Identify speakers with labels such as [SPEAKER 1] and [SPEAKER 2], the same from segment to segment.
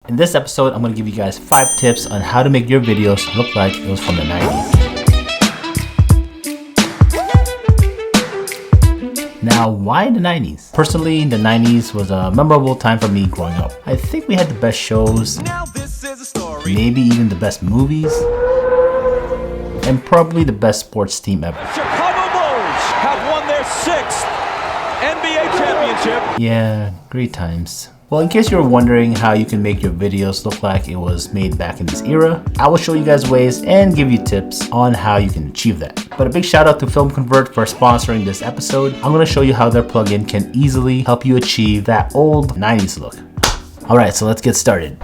[SPEAKER 1] In this episode, I'm going to give you guys 5 tips on how to make your videos look like it was from the 90s. Now, why the 90s? Personally, the 90s was a memorable time for me growing up. I think we had the best shows, maybe even the best movies, and probably the best sports team ever.
[SPEAKER 2] Chicago Bulls have won their 6th NBA championship.
[SPEAKER 1] Yeah, great times. Well, in case you're wondering how you can make your videos look like it was made back in this era, I will show you guys ways and give you tips on how you can achieve that. But a big shout out to Film Convert for sponsoring this episode. I'm going to show you how their plugin can easily help you achieve that old 90s look. Alright, so let's get started.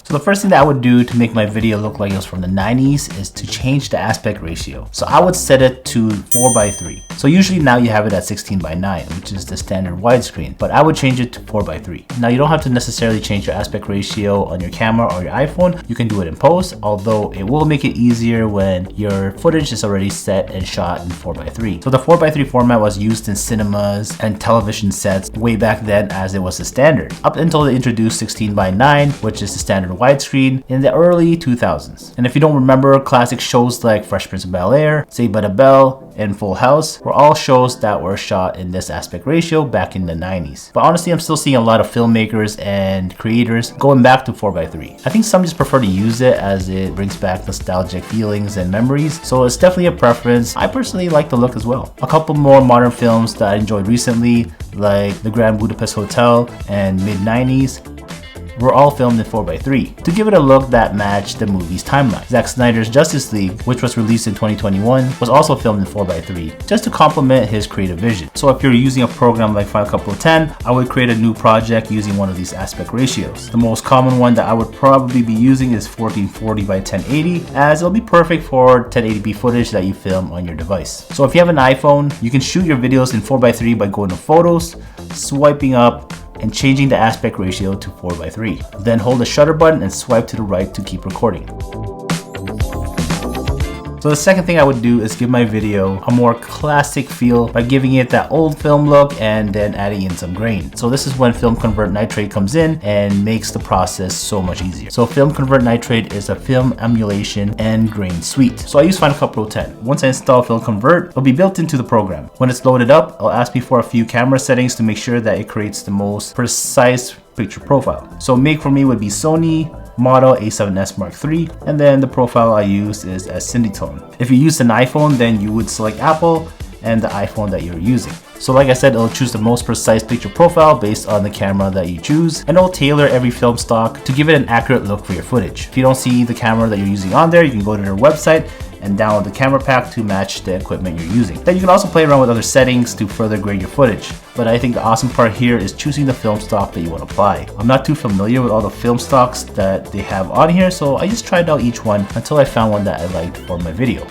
[SPEAKER 1] So the first thing that I would do to make my video look like it was from the 90s is to change the aspect ratio. So I would set it to 4:3. So usually now you have it at 16:9, which is the standard widescreen, but I would change it to 4:3. Now you don't have to necessarily change your aspect ratio on your camera or your iPhone. You can do it in post, although it will make it easier when your footage is already set and shot in 4:3. So the 4:3 format was used in cinemas and television sets way back then as it was the standard, up until they introduced 16:9, which is the standard widescreen in the early 2000s. And if you don't remember, classic shows like Fresh Prince of Bel-Air, Saved by the Bell, and Full House were all shows that were shot in this aspect ratio back in the 90s. But honestly, I'm still seeing a lot of filmmakers and creators going back to 4:3. I think some just prefer to use it as it brings back nostalgic feelings and memories, so it's definitely a preference. I personally like the look as well. A couple more modern films that I enjoyed recently, like The Grand Budapest Hotel and mid-90s, were all filmed in 4:3 to give it a look that matched the movie's timeline. Zack Snyder's Justice League, which was released in 2021, was also filmed in 4:3 just to complement his creative vision. So if you're using a program like Final Cut Pro 10, I would create a new project using one of these aspect ratios. The most common one that I would probably be using is 1440 by 1080, as it'll be perfect for 1080p footage that you film on your device. So if you have an iPhone, you can shoot your videos in 4:3 by going to Photos, swiping up, and changing the aspect ratio to 4:3. Then hold the shutter button and swipe to the right to keep recording. So the second thing I would do is give my video a more classic feel by giving it that old film look and then adding in some grain. So this is when Film Convert Nitrate comes in and makes the process so much easier. So Film Convert Nitrate is a film emulation and grain suite. So I use Final Cut Pro 10. Once I install Film Convert, it'll be built into the program. When it's loaded up, it'll ask me for a few camera settings to make sure that it creates the most precise picture profile. So make for me would be Sony model A7S Mark III, and then the profile I use is as Cindytone. If you use an iPhone, then you would select Apple and the iPhone that you're using. So like I said, it'll choose the most precise picture profile based on the camera that you choose, and it'll tailor every film stock to give it an accurate look for your footage. If you don't see the camera that you're using on there, you can go to their website and download the camera pack to match the equipment you're using. Then you can also play around with other settings to further grade your footage. But I think the awesome part here is choosing the film stock that you want to apply. I'm not too familiar with all the film stocks that they have on here, so I just tried out each one until I found one that I liked for my video.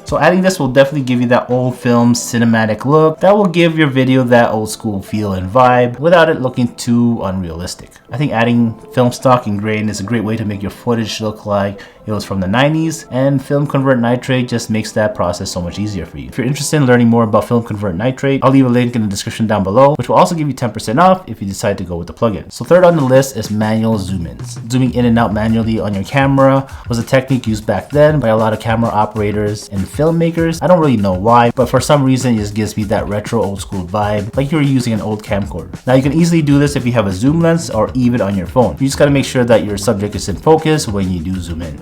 [SPEAKER 1] So adding this will definitely give you that old film cinematic look that will give your video that old school feel and vibe without it looking too unrealistic. I think adding film stock and grain is a great way to make your footage look like it was from the 90s, and Film Convert Nitrate just makes that process so much easier for you. If you're interested in learning more about Film Convert Nitrate, I'll leave a link in the description down below, which will also give you 10% off if you decide to go with the plugin. So third on the list is manual zoom-ins. Zooming in and out manually on your camera was a technique used back then by a lot of camera operators and filmmakers. I don't really know why, but for some reason it just gives me that retro old school vibe, like you're using an old camcorder. Now you can easily do this if you have a zoom lens or even on your phone. You just gotta make sure that your subject is in focus when you do zoom in.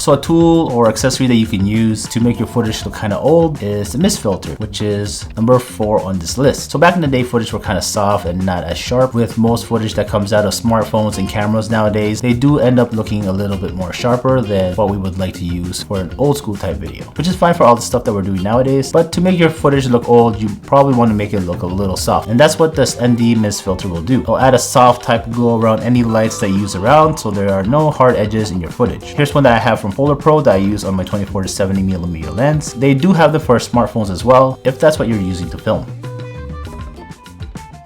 [SPEAKER 1] So a tool or accessory that you can use to make your footage look kind of old is the mist filter, which is number 4 on this list. So back in the day, footage were kind of soft and not as sharp. With most footage that comes out of smartphones and cameras nowadays, they do end up looking a little bit more sharper than what we would like to use for an old school type video, which is fine for all the stuff that we're doing nowadays. But to make your footage look old, you probably want to make it look a little soft, and that's what this ND mist filter will do. It'll add a soft type glow around any lights that you use around, so there are no hard edges in your footage. Here's one that I have from Polar Pro that I use on my 24 to 70mm lens. They do have them for smartphones as well, if that's what you're using to film.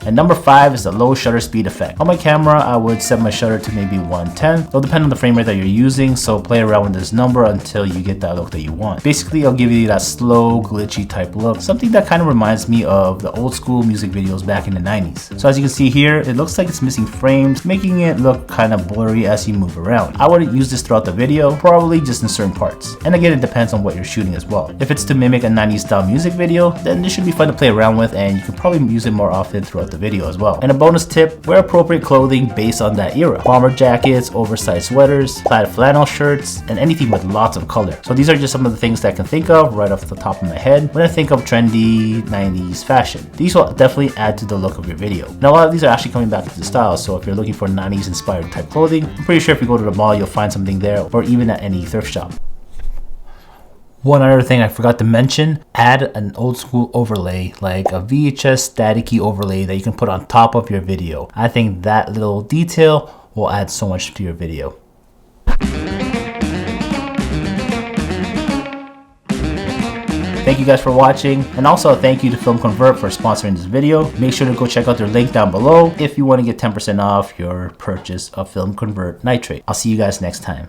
[SPEAKER 1] And number 5 is the low shutter speed effect. On my camera, I would set my shutter to maybe 110. It'll depend on the frame rate that you're using, so play around with this number until you get that look that you want. Basically, it'll give you that slow, glitchy type look, something that kind of reminds me of the old school music videos back in the 90s. So as you can see here, it looks like it's missing frames, making it look kind of blurry as you move around. I wouldn't use this throughout the video, probably just in certain parts. And again, it depends on what you're shooting as well. If it's to mimic a 90s style music video, then this should be fun to play around with, and you can probably use it more often throughout the video as well. And a bonus tip, wear appropriate clothing based on that era. Bomber jackets, oversized sweaters, plaid flannel shirts, and anything with lots of color. So these are just some of the things that I can think of right off the top of my head when I think of trendy 90s fashion. These will definitely add to the look of your video. Now a lot of these are actually coming back into style, so if you're looking for 90s inspired type clothing, I'm pretty sure if you go to the mall you'll find something there, or even at any thrift shop. One other thing I forgot to mention, add an old school overlay, like a VHS staticky overlay that you can put on top of your video. I think that little detail will add so much to your video. Thank you guys for watching, and also thank you to Film Convert for sponsoring this video. Make sure to go check out their link down below if you want to get 10% off your purchase of Film Convert Nitrate. I'll see you guys next time.